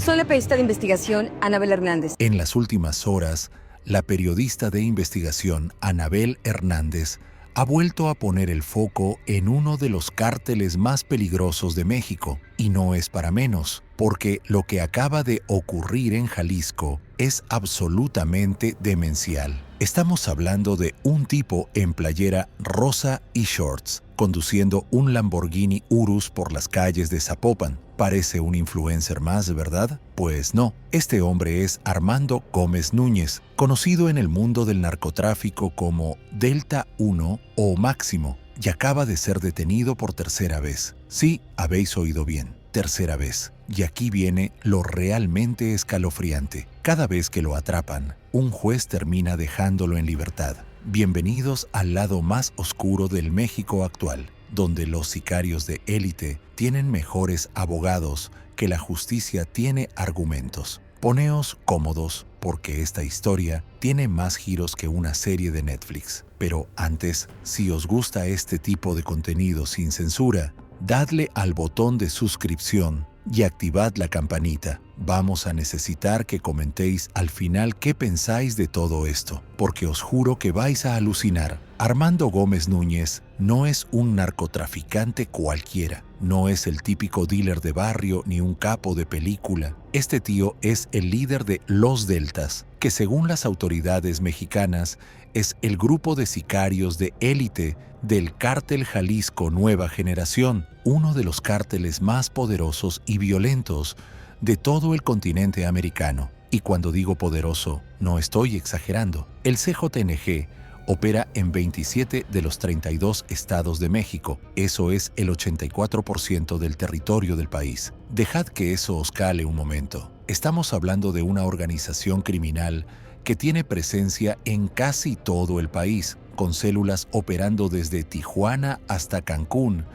Soy la periodista de investigación Anabel Hernández. En las últimas horas, la periodista de investigación Anabel Hernández ha vuelto a poner el foco en uno de los cárteles más peligrosos de México. Y no es para menos, porque lo que acaba de ocurrir en Jalisco es absolutamente demencial. Estamos hablando de un tipo en playera rosa y shorts, conduciendo un Lamborghini Urus por las calles de Zapopan. Parece un influencer más, ¿verdad? Pues no. Este hombre es Armando Gómez Núñez, conocido en el mundo del narcotráfico como Delta 1 o Máximo, y acaba de ser detenido por tercera vez. Sí, habéis oído bien, tercera vez. Y aquí viene lo realmente escalofriante. Cada vez que lo atrapan, un juez termina dejándolo en libertad. Bienvenidos al lado más oscuro del México actual, donde los sicarios de élite tienen mejores abogados que la justicia tiene argumentos. Poneos cómodos, porque esta historia tiene más giros que una serie de Netflix. Pero antes, si os gusta este tipo de contenido sin censura, dadle al botón de suscripción y activad la campanita. Vamos a necesitar que comentéis al final qué pensáis de todo esto, porque os juro que vais a alucinar. Armando Gómez Núñez no es un narcotraficante cualquiera, no es el típico dealer de barrio ni un capo de película. Este tío es el líder de Los Deltas, que según las autoridades mexicanas es el grupo de sicarios de élite del Cártel Jalisco Nueva Generación, uno de los cárteles más poderosos y violentos de todo el continente americano. Y cuando digo poderoso, no estoy exagerando. El CJNG opera en 27 de los 32 estados de México. Eso es el 84% del territorio del país. Dejad que eso os cale un momento. Estamos hablando de una organización criminal que tiene presencia en casi todo el país, con células operando desde Tijuana hasta Cancún,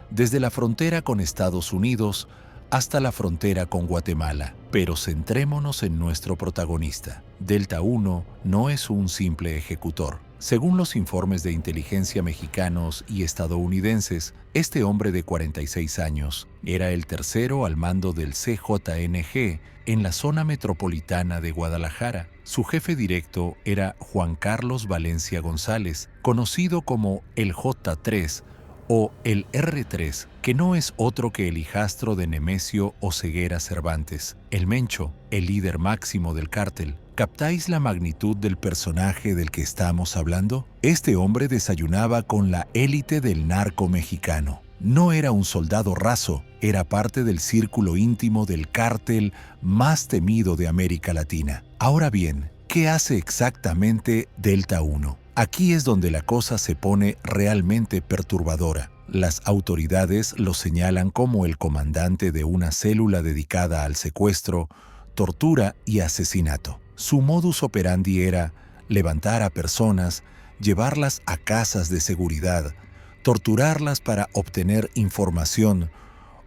desde la frontera con Estados Unidos hasta la frontera con Guatemala. Pero centrémonos en nuestro protagonista. Delta 1 no es un simple ejecutor. Según los informes de inteligencia mexicanos y estadounidenses, este hombre de 46 años era el tercero al mando del CJNG en la zona metropolitana de Guadalajara. Su jefe directo era Juan Carlos Valencia González, conocido como el J3 o el R3, que no es otro que el hijastro de Nemesio Oseguera Cervantes, el Mencho, el líder máximo del cártel. ¿Captáis la magnitud del personaje del que estamos hablando? Este hombre desayunaba con la élite del narco mexicano. No era un soldado raso, era parte del círculo íntimo del cártel más temido de América Latina. Ahora bien, ¿qué hace exactamente Delta 1? Aquí es donde la cosa se pone realmente perturbadora. Las autoridades lo señalan como el comandante de una célula dedicada al secuestro, tortura y asesinato. Su modus operandi era levantar a personas, llevarlas a casas de seguridad, torturarlas para obtener información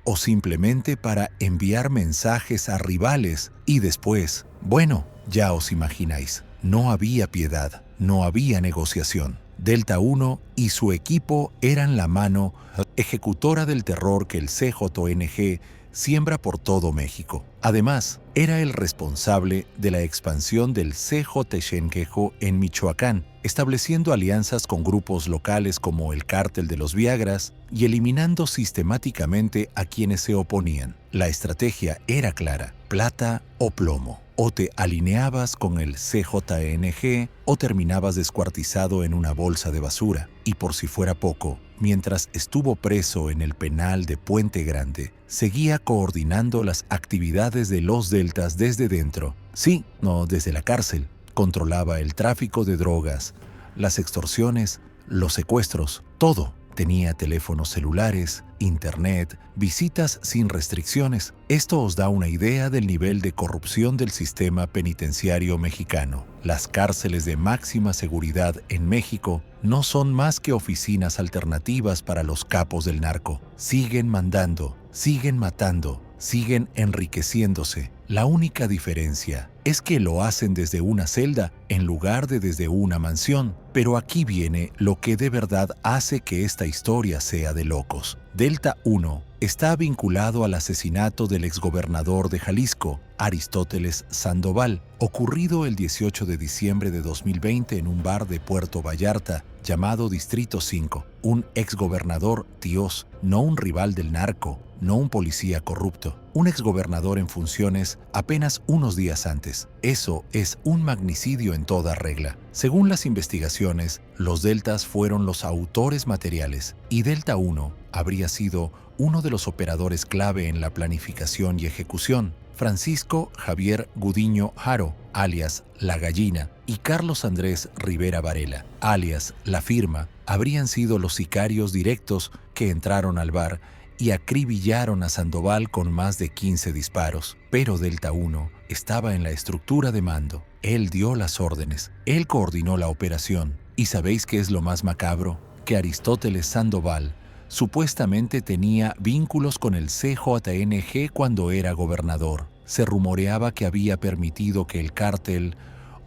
o simplemente para enviar mensajes a rivales y después, bueno, ya os imagináis, no había piedad, no había negociación. Delta 1 y su equipo eran la mano ejecutora del terror que el CJNG siembra por todo México. Además, era el responsable de la expansión del CJNG en Michoacán, estableciendo alianzas con grupos locales como el Cártel de los Viagras y eliminando sistemáticamente a quienes se oponían. La estrategia era clara: plata o plomo. O te alineabas con el CJNG o terminabas descuartizado en una bolsa de basura. Y por si fuera poco, mientras estuvo preso en el penal de Puente Grande, seguía coordinando las actividades de los Deltas desde dentro. Sí, no desde la cárcel. Controlaba el tráfico de drogas, las extorsiones, los secuestros, todo. Tenía teléfonos celulares, internet, visitas sin restricciones. Esto os da una idea del nivel de corrupción del sistema penitenciario mexicano. Las cárceles de máxima seguridad en México no son más que oficinas alternativas para los capos del narco. Siguen mandando, siguen matando, siguen enriqueciéndose. La única diferencia es que lo hacen desde una celda en lugar de desde una mansión. Pero aquí viene lo que de verdad hace que esta historia sea de locos. Delta 1 está vinculado al asesinato del exgobernador de Jalisco, Aristóteles Sandoval, ocurrido el 18 de diciembre de 2020 en un bar de Puerto Vallarta llamado Distrito 5. Un exgobernador Dios, no un rival del narco, no un policía corrupto. Un exgobernador en funciones apenas unos días antes. Eso es un magnicidio en toda regla. Según las investigaciones, los Deltas fueron los autores materiales y Delta 1 habría sido uno de los operadores clave en la planificación y ejecución. Francisco Javier Gudiño Haro, alias La Gallina, y Carlos Andrés Rivera Varela, alias La Firma, habrían sido los sicarios directos que entraron al bar y acribillaron a Sandoval con más de 15 disparos. Pero Delta 1 estaba en la estructura de mando. Él dio las órdenes, él coordinó la operación. ¿Y sabéis qué es lo más macabro? Que Aristóteles Sandoval supuestamente tenía vínculos con el CJNG cuando era gobernador. Se rumoreaba que había permitido que el cártel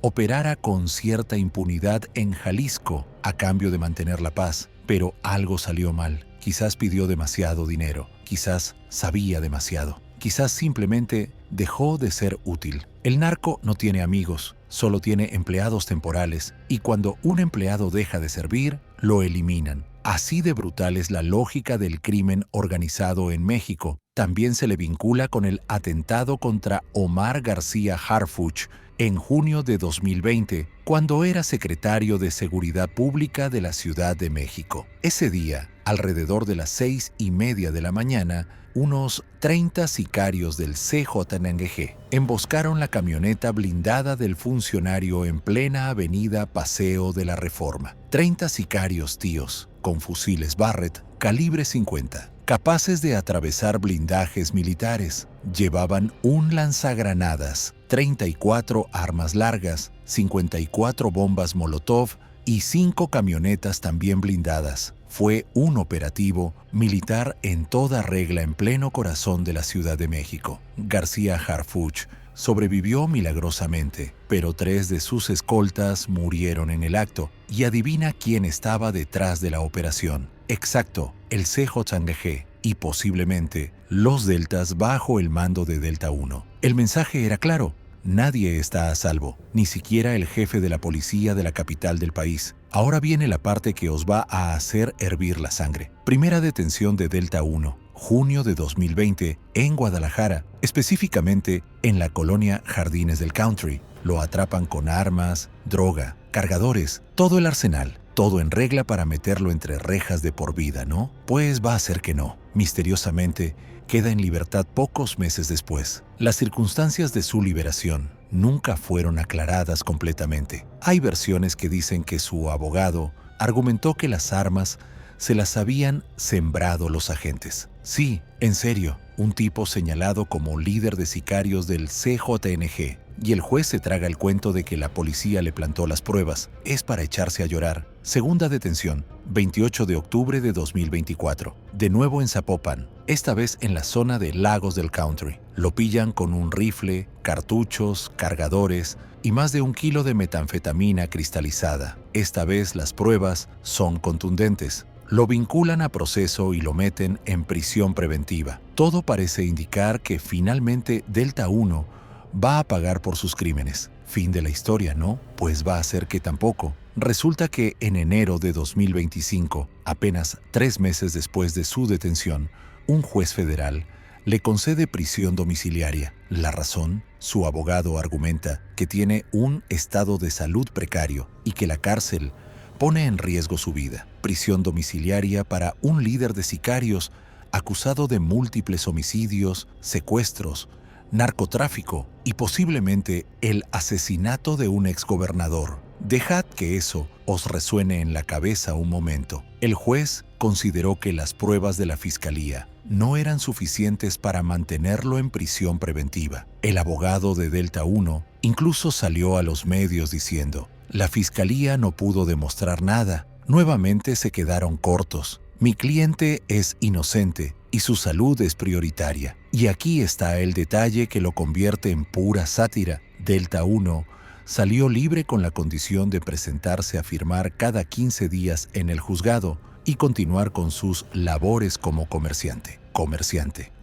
operara con cierta impunidad en Jalisco a cambio de mantener la paz. Pero algo salió mal. Quizás pidió demasiado dinero, quizás sabía demasiado, quizás simplemente dejó de ser útil. El narco no tiene amigos, solo tiene empleados temporales, y cuando un empleado deja de servir, lo eliminan. Así de brutal es la lógica del crimen organizado en México. También se le vincula con el atentado contra Omar García Harfuch en junio de 2020, cuando era secretario de Seguridad Pública de la Ciudad de México. Ese día, alrededor de las 6:30 de la mañana, unos 30 sicarios del CJNG emboscaron la camioneta blindada del funcionario en plena avenida Paseo de la Reforma. 30 sicarios tíos, con fusiles Barrett calibre 50, capaces de atravesar blindajes militares. Llevaban un lanzagranadas, 34 armas largas, 54 bombas Molotov y 5 camionetas también blindadas. Fue un operativo militar en toda regla en pleno corazón de la Ciudad de México. García Harfuch sobrevivió milagrosamente, pero 3 de sus escoltas murieron en el acto. Y adivina quién estaba detrás de la operación. Exacto, el CJNG y posiblemente los Deltas bajo el mando de Delta 1. El mensaje era claro. Nadie está a salvo, ni siquiera el jefe de la policía de la capital del país. Ahora viene la parte que os va a hacer hervir la sangre. Primera detención de Delta 1, junio de 2020, en Guadalajara, específicamente en la colonia Jardines del Country. Lo atrapan con armas, droga, cargadores, todo el arsenal. Todo en regla para meterlo entre rejas de por vida, ¿no? Pues va a ser que no. Misteriosamente, queda en libertad pocos meses después. Las circunstancias de su liberación nunca fueron aclaradas completamente. Hay versiones que dicen que su abogado argumentó que las armas se las habían sembrado los agentes. Sí, en serio, un tipo señalado como líder de sicarios del CJNG. Y el juez se traga el cuento de que la policía le plantó las pruebas. Es para echarse a llorar. Segunda detención, 28 de octubre de 2024. De nuevo en Zapopan, esta vez en la zona de Lagos del Country. Lo pillan con un rifle, cartuchos, cargadores y más de 1 kilo de metanfetamina cristalizada. Esta vez las pruebas son contundentes. Lo vinculan a proceso y lo meten en prisión preventiva. Todo parece indicar que finalmente Delta 1 va a pagar por sus crímenes. Fin de la historia, ¿no? Pues va a ser que tampoco. Resulta que en enero de 2025, apenas 3 meses después de su detención, un juez federal le concede prisión domiciliaria. La razón, su abogado argumenta que tiene un estado de salud precario y que la cárcel pone en riesgo su vida. Prisión domiciliaria para un líder de sicarios acusado de múltiples homicidios, secuestros, narcotráfico y posiblemente el asesinato de un exgobernador. Dejad que eso os resuene en la cabeza un momento. El juez consideró que las pruebas de la fiscalía no eran suficientes para mantenerlo en prisión preventiva. El abogado de Delta 1 incluso salió a los medios diciendo: «La fiscalía no pudo demostrar nada. Nuevamente se quedaron cortos. Mi cliente es inocente y su salud es prioritaria». Y aquí está el detalle que lo convierte en pura sátira. Delta 1 salió libre con la condición de presentarse a firmar cada 15 días en el juzgado y continuar con sus labores como comerciante.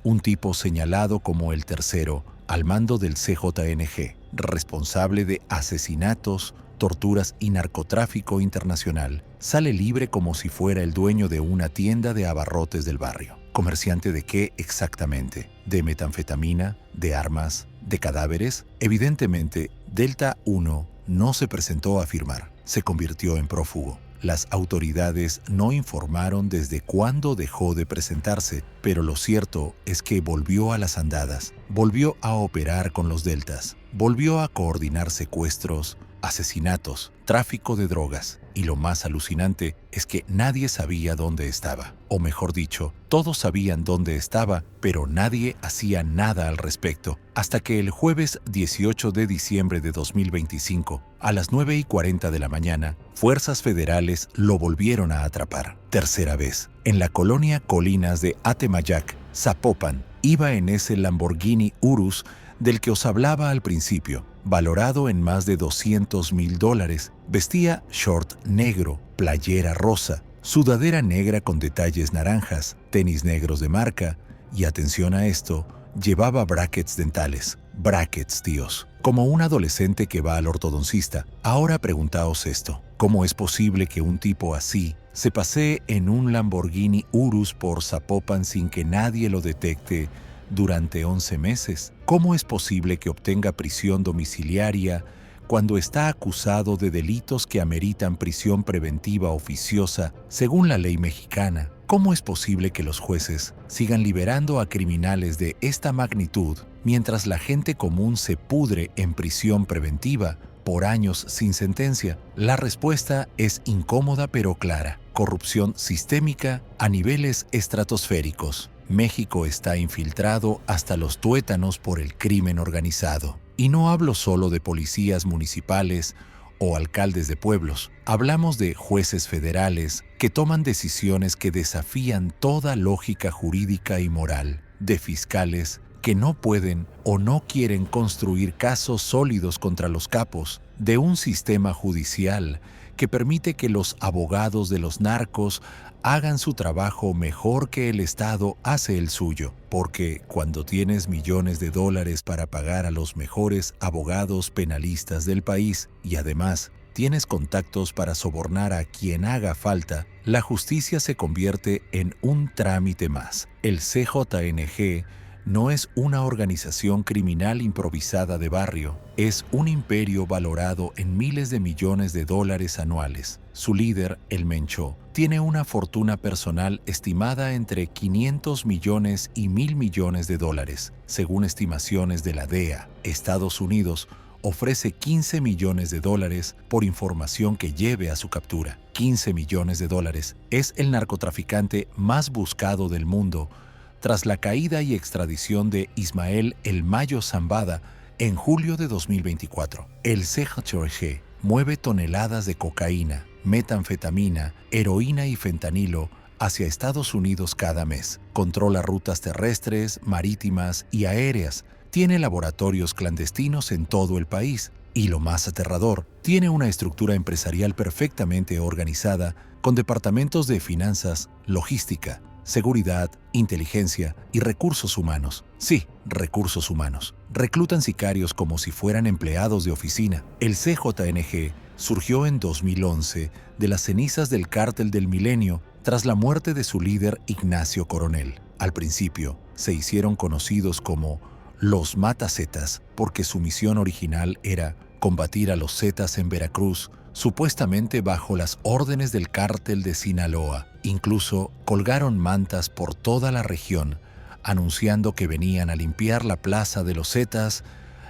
Un tipo señalado como el tercero al mando del CJNG, responsable de asesinatos, torturas y narcotráfico internacional, sale libre como si fuera el dueño de una tienda de abarrotes del barrio. ¿Comerciante de qué exactamente? ¿De metanfetamina? ¿De armas? ¿De cadáveres? Evidentemente, Delta 1 no se presentó a firmar, se convirtió en prófugo. Las autoridades no informaron desde cuándo dejó de presentarse, pero lo cierto es que volvió a las andadas, volvió a operar con los deltas, volvió a coordinar secuestros, asesinatos, tráfico de drogas, y lo más alucinante es que nadie sabía dónde estaba. O mejor dicho, todos sabían dónde estaba, pero nadie hacía nada al respecto, hasta que el jueves 18 de diciembre de 2025, a las 9:40 de la mañana, fuerzas federales lo volvieron a atrapar. Tercera vez, en la colonia Colinas de Atemayac, Zapopan, iba en ese Lamborghini Urus del que os hablaba al principio, valorado en más de $200,000, vestía short negro, playera rosa, sudadera negra con detalles naranjas, tenis negros de marca y, atención a esto, llevaba brackets dentales. Brackets, tíos. Como un adolescente que va al ortodoncista. Ahora preguntaos esto. ¿Cómo es posible que un tipo así se pasee en un Lamborghini Urus por Zapopan sin que nadie lo detecte durante 11 meses? ¿Cómo es posible que obtenga prisión domiciliaria cuando está acusado de delitos que ameritan prisión preventiva oficiosa según la ley mexicana? ¿Cómo es posible que los jueces sigan liberando a criminales de esta magnitud mientras la gente común se pudre en prisión preventiva por años sin sentencia? La respuesta es incómoda pero clara. Corrupción sistémica a niveles estratosféricos. México está infiltrado hasta los tuétanos por el crimen organizado. Y no hablo solo de policías municipales o alcaldes de pueblos. Hablamos de jueces federales que toman decisiones que desafían toda lógica jurídica y moral, de fiscales que no pueden o no quieren construir casos sólidos contra los capos, de un sistema judicial que permite que los abogados de los narcos hagan su trabajo mejor que el Estado hace el suyo, porque cuando tienes millones de dólares para pagar a los mejores abogados penalistas del país y además tienes contactos para sobornar a quien haga falta, la justicia se convierte en un trámite más. El CJNG no es una organización criminal improvisada de barrio, es un imperio valorado en miles de millones de dólares anuales. Su líder, el Mencho, tiene una fortuna personal estimada entre 500 millones y 1,000 millones de dólares. Según estimaciones de la DEA, Estados Unidos ofrece 15 millones de dólares por información que lleve a su captura. 15 millones de dólares. Es el narcotraficante más buscado del mundo tras la caída y extradición de Ismael El Mayo Zambada en julio de 2024. El CJNG mueve toneladas de cocaína, metanfetamina, heroína y fentanilo hacia Estados Unidos cada mes. Controla rutas terrestres, marítimas y aéreas. Tiene laboratorios clandestinos en todo el país. Y lo más aterrador, tiene una estructura empresarial perfectamente organizada con departamentos de finanzas, logística, seguridad, inteligencia y recursos humanos. Sí, recursos humanos. Reclutan sicarios como si fueran empleados de oficina. El CJNG surgió en 2011 de las cenizas del Cártel del Milenio tras la muerte de su líder Ignacio Coronel. Al principio, se hicieron conocidos como los Matazetas porque su misión original era combatir a los Zetas en Veracruz, supuestamente bajo las órdenes del Cártel de Sinaloa. Incluso colgaron mantas por toda la región, anunciando que venían a limpiar la plaza de los Zetas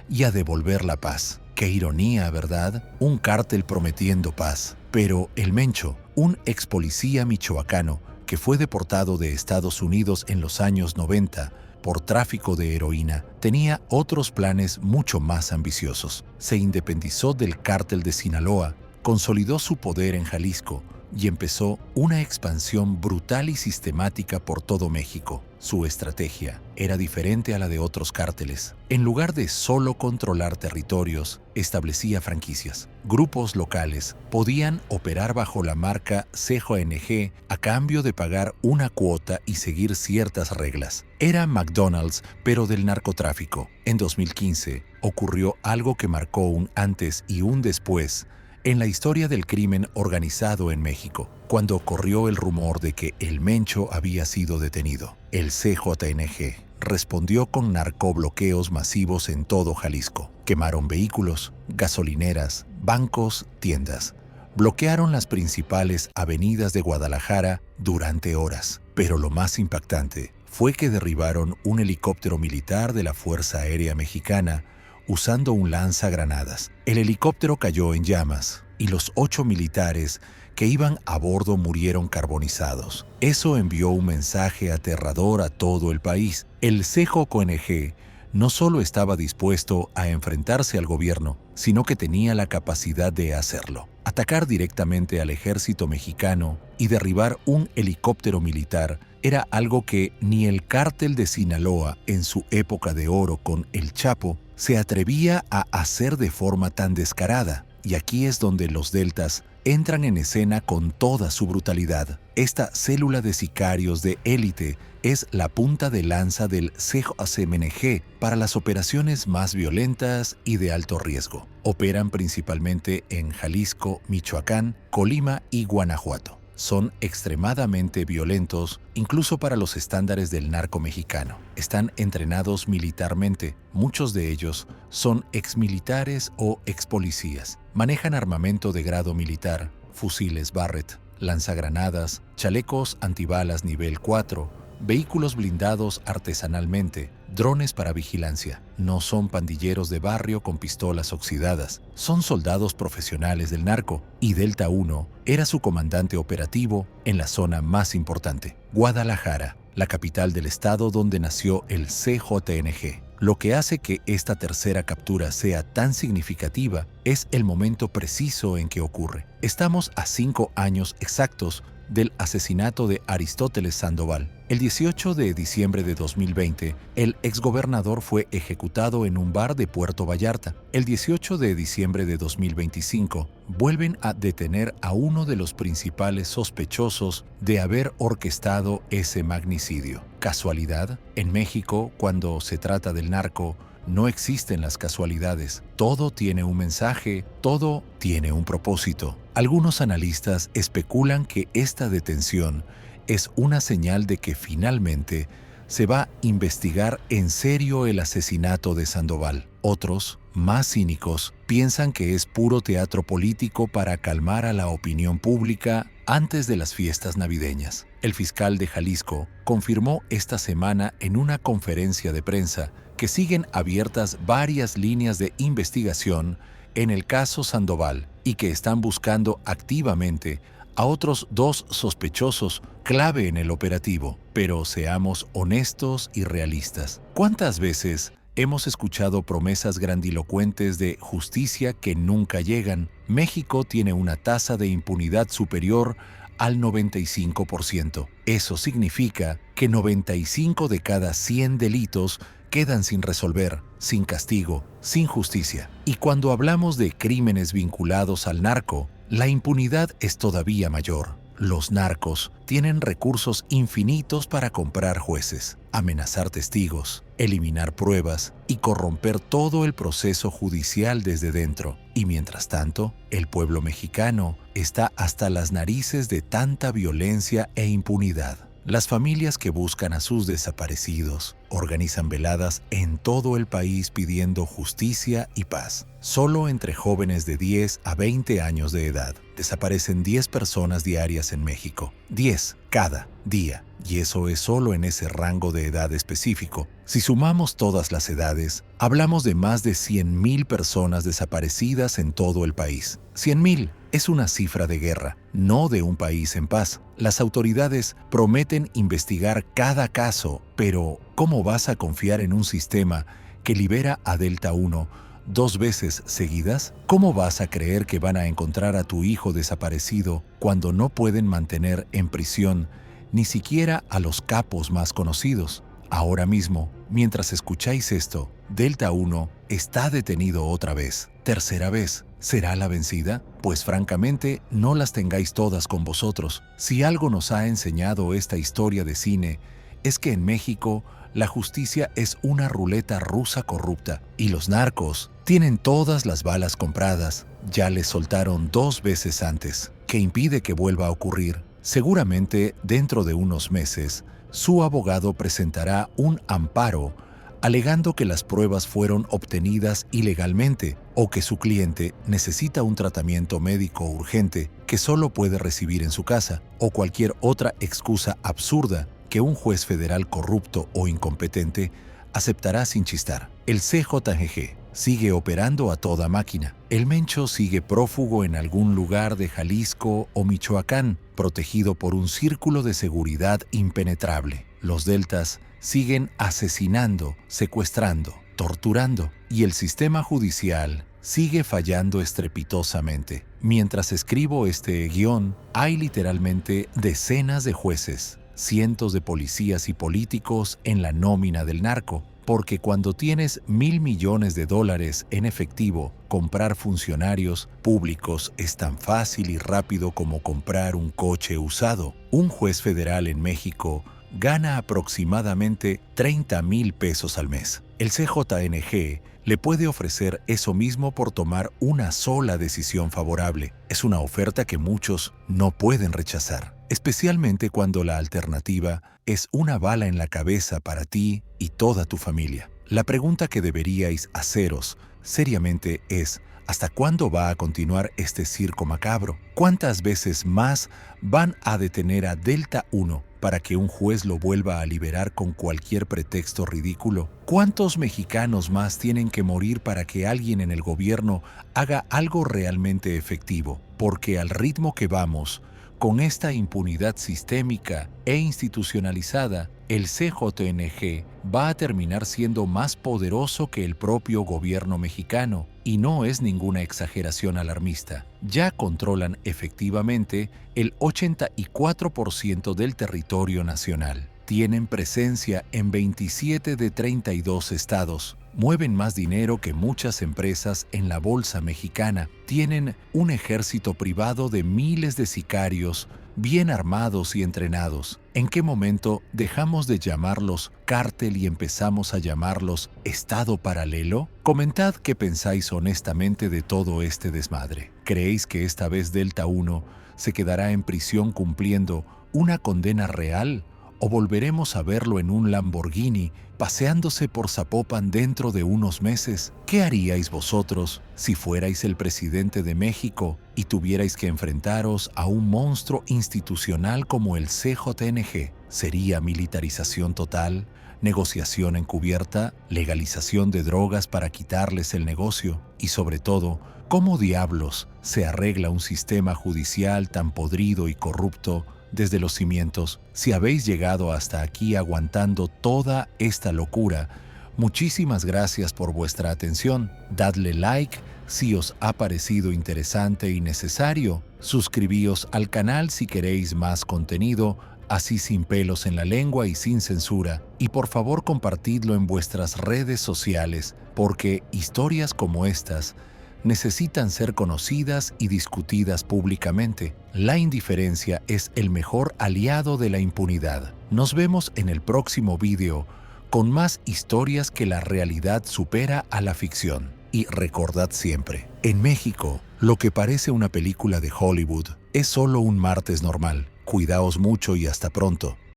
y a devolver la paz. Qué ironía, ¿verdad? Un cártel prometiendo paz. Pero el Mencho, un ex policía michoacano que fue deportado de Estados Unidos en los años 90 por tráfico de heroína, tenía otros planes mucho más ambiciosos. Se independizó del Cártel de Sinaloa, consolidó su poder en Jalisco, y empezó una expansión brutal y sistemática por todo México. Su estrategia era diferente a la de otros cárteles. En lugar de solo controlar territorios, establecía franquicias. Grupos locales podían operar bajo la marca CJNG a cambio de pagar una cuota y seguir ciertas reglas. Era McDonald's, pero del narcotráfico. En 2015 ocurrió algo que marcó un antes y un después en la historia del crimen organizado en México, cuando corrió el rumor de que el Mencho había sido detenido. El CJNG respondió con narcobloqueos masivos en todo Jalisco. Quemaron vehículos, gasolineras, bancos, tiendas. Bloquearon las principales avenidas de Guadalajara durante horas. Pero lo más impactante fue que derribaron un helicóptero militar de la Fuerza Aérea Mexicana usando un lanzagranadas. El helicóptero cayó en llamas y los 8 militares que iban a bordo murieron carbonizados. Eso envió un mensaje aterrador a todo el país. El CJNG no solo estaba dispuesto a enfrentarse al gobierno, sino que tenía la capacidad de hacerlo. Atacar directamente al ejército mexicano y derribar un helicóptero militar era algo que ni el cártel de Sinaloa en su época de oro con El Chapo se atrevía a hacer de forma tan descarada. Y aquí es donde los Deltas entran en escena con toda su brutalidad. Esta célula de sicarios de élite es la punta de lanza del CJNG para las operaciones más violentas y de alto riesgo. Operan principalmente en Jalisco, Michoacán, Colima y Guanajuato. Son extremadamente violentos, incluso para los estándares del narco mexicano. Están entrenados militarmente. Muchos de ellos son exmilitares o expolicías. Manejan armamento de grado militar, fusiles Barrett, lanzagranadas, chalecos antibalas nivel 4, vehículos blindados artesanalmente, drones para vigilancia. No son pandilleros de barrio con pistolas oxidadas. Son soldados profesionales del narco, y Delta 1 era su comandante operativo en la zona más importante, Guadalajara, la capital del estado donde nació el CJNG. Lo que hace que esta tercera captura sea tan significativa es el momento preciso en que ocurre. Estamos a 5 años exactos del asesinato de Aristóteles Sandoval. El 18 de diciembre de 2020, el exgobernador fue ejecutado en un bar de Puerto Vallarta. El 18 de diciembre de 2025, vuelven a detener a uno de los principales sospechosos de haber orquestado ese magnicidio. ¿Casualidad? En México, cuando se trata del narco, no existen las casualidades. Todo tiene un mensaje, todo tiene un propósito. Algunos analistas especulan que esta detención es una señal de que finalmente se va a investigar en serio el asesinato de Sandoval. Otros, más cínicos, piensan que es puro teatro político para calmar a la opinión pública antes de las fiestas navideñas. El fiscal de Jalisco confirmó esta semana en una conferencia de prensa que siguen abiertas varias líneas de investigación en el caso Sandoval y que están buscando activamente a otros 2 sospechosos clave en el operativo. Pero seamos honestos y realistas. ¿Cuántas veces hemos escuchado promesas grandilocuentes de justicia que nunca llegan? México tiene una tasa de impunidad superior al 95%. Eso significa que 95 de cada 100 delitos quedan sin resolver, sin castigo, sin justicia. Y cuando hablamos de crímenes vinculados al narco, la impunidad es todavía mayor. Los narcos tienen recursos infinitos para comprar jueces, amenazar testigos, eliminar pruebas y corromper todo el proceso judicial desde dentro. Y mientras tanto, el pueblo mexicano está hasta las narices de tanta violencia e impunidad. Las familias que buscan a sus desaparecidos organizan veladas en todo el país pidiendo justicia y paz. Solo entre jóvenes de 10 a 20 años de edad desaparecen 10 personas diarias en México. 10 cada día. Y eso es solo en ese rango de edad específico. Si sumamos todas las edades, hablamos de más de 100,000 personas desaparecidas en todo el país. 100,000 es una cifra de guerra, no de un país en paz. Las autoridades prometen investigar cada caso, pero ¿cómo vas a confiar en un sistema que libera a Delta 1 2 veces seguidas? ¿Cómo vas a creer que van a encontrar a tu hijo desaparecido cuando no pueden mantener en prisión ni siquiera a los capos más conocidos? Ahora mismo, mientras escucháis esto, Delta 1 está detenido otra vez. Tercera vez. ¿Será la vencida? Pues francamente, no las tengáis todas con vosotros. Si algo nos ha enseñado esta historia de cine, es que en México la justicia es una ruleta rusa corrupta y los narcos tienen todas las balas compradas. Ya les soltaron 2 veces antes. ¿Qué impide que vuelva a ocurrir? Seguramente, dentro de unos meses, su abogado presentará un amparo alegando que las pruebas fueron obtenidas ilegalmente o que su cliente necesita un tratamiento médico urgente que solo puede recibir en su casa, o cualquier otra excusa absurda que un juez federal corrupto o incompetente aceptará sin chistar. El CJNG sigue operando a toda máquina. El Mencho sigue prófugo en algún lugar de Jalisco o Michoacán, protegido por un círculo de seguridad impenetrable. Los deltas siguen asesinando, secuestrando, torturando, y el sistema judicial sigue fallando estrepitosamente. Mientras escribo este guión, hay literalmente decenas de jueces, cientos de policías y políticos en la nómina del narco, porque cuando tienes $1,000 millones en efectivo, comprar funcionarios públicos es tan fácil y rápido como comprar un coche usado. Un juez federal en México gana aproximadamente 30,000 pesos al mes. El CJNG le puede ofrecer eso mismo por tomar una sola decisión favorable. Es una oferta que muchos no pueden rechazar, especialmente cuando la alternativa es una bala en la cabeza para ti y toda tu familia. La pregunta que deberíais haceros seriamente es: ¿hasta cuándo va a continuar este circo macabro? ¿Cuántas veces más van a detener a Delta 1 para que un juez lo vuelva a liberar con cualquier pretexto ridículo? ¿Cuántos mexicanos más tienen que morir para que alguien en el gobierno haga algo realmente efectivo? Porque al ritmo que vamos, con esta impunidad sistémica e institucionalizada, el CJNG va a terminar siendo más poderoso que el propio gobierno mexicano, y no es ninguna exageración alarmista. Ya controlan efectivamente el 84% del territorio nacional. Tienen presencia en 27 de 32 estados. Mueven más dinero que muchas empresas en la bolsa mexicana. Tienen un ejército privado de miles de sicarios bien armados y entrenados. ¿En qué momento dejamos de llamarlos cártel y empezamos a llamarlos Estado paralelo? Comentad qué pensáis honestamente de todo este desmadre. ¿Creéis que esta vez Delta 1 se quedará en prisión cumpliendo una condena real? ¿O volveremos a verlo en un Lamborghini paseándose por Zapopan dentro de unos meses? ¿Qué haríais vosotros si fuerais el presidente de México y tuvierais que enfrentaros a un monstruo institucional como el CJNG? ¿Sería militarización total, negociación encubierta, legalización de drogas para quitarles el negocio? Y sobre todo, ¿cómo diablos se arregla un sistema judicial tan podrido y corrupto desde los cimientos? Si habéis llegado hasta aquí aguantando toda esta locura, muchísimas gracias por vuestra atención. Dadle like si os ha parecido interesante y necesario. Suscribíos al canal si queréis más contenido, así sin pelos en la lengua y sin censura. Y por favor compartidlo en vuestras redes sociales, porque historias como estas necesitan ser conocidas y discutidas públicamente. La indiferencia es el mejor aliado de la impunidad. Nos vemos en el próximo video con más historias que la realidad supera a la ficción. Y recordad siempre, en México, lo que parece una película de Hollywood es solo un martes normal. Cuidaos mucho y hasta pronto.